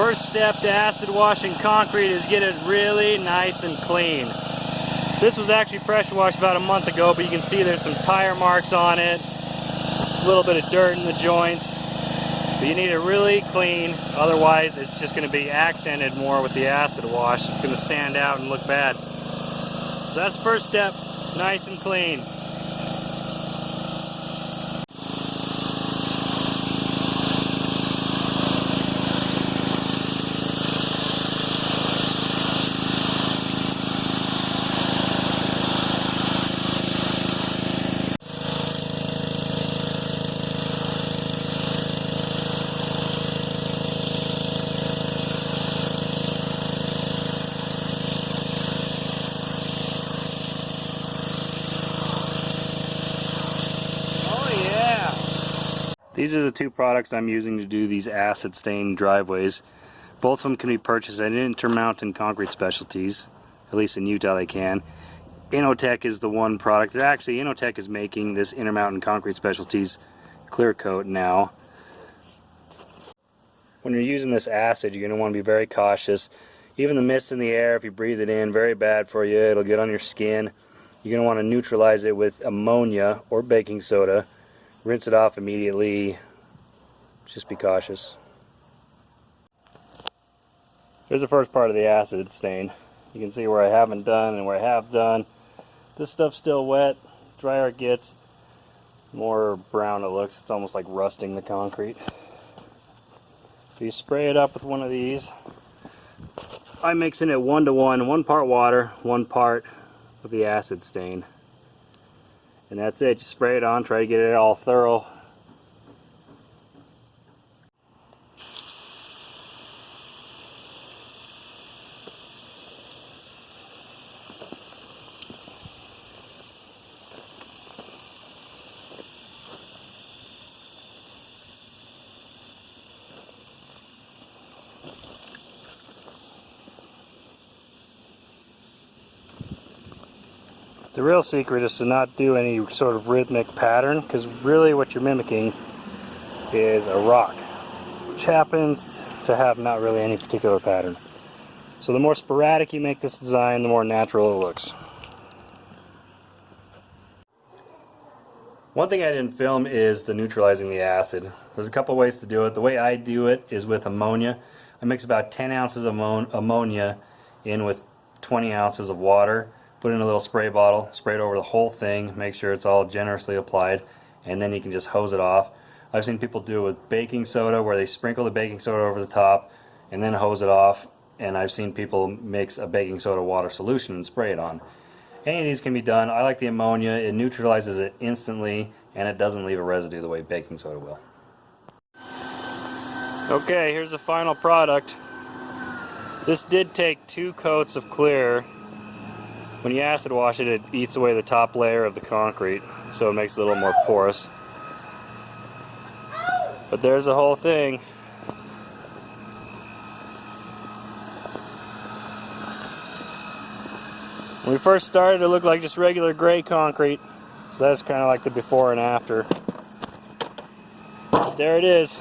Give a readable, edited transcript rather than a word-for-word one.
First step to acid washing concrete is get it really nice and clean. This was actually pressure washed about a month ago, but you can see there's some tire marks on it, a little bit of dirt in the joints. But you need it really clean, otherwise it's just going to be accented more with the acid wash. It's going to stand out and look bad. So that's the first step, nice and clean. These are the two products I'm using to do these acid stained driveways. Both of them can be purchased at Intermountain Concrete Specialties, at least in Utah they can. Inotech is the one product. Actually, Inotech is making this Intermountain Concrete Specialties clear coat now. When you're using this acid, you're going to want to be very cautious. Even the mist in the air, if you breathe it in, very bad for you. It'll get on your skin. You're going to want to neutralize it with ammonia or baking soda. Rinse it off immediately. Just be cautious. Here's the first part of the acid stain. You can see where I haven't done and where I have done. This stuff's still wet. The drier it gets, the more brown it looks. It's almost like rusting the concrete. So you spray it up with one of these. I'm mixing it 1-to-1, 1 part water, 1 part of the acid stain. And that's it. Just spray it on, try to get it all thorough. The real secret is to not do any sort of rhythmic pattern, because really what you're mimicking is a rock, which happens to have not really any particular pattern. So the more sporadic you make this design, the more natural it looks. One thing I didn't film is the neutralizing the acid. There's a couple ways to do it. The way I do it is with ammonia. I mix about 10 ounces of ammonia in with 20 ounces of water. Put it in a little spray bottle, spray it over the whole thing, make sure it's all generously applied, and then you can just hose it off. I've seen people do it with baking soda, where they sprinkle the baking soda over the top and then hose it off, and I've seen people mix a baking soda water solution and spray it on. Any of these can be done. I like the ammonia. It neutralizes it instantly, and it doesn't leave a residue the way baking soda will. Okay, here's the final product. This did take 2 coats of clear. When you acid wash it, it eats away the top layer of the concrete, so it makes it a little more porous. But there's the whole thing. When we first started, it looked like just regular gray concrete, so that's kind of like the before and after. But there it is.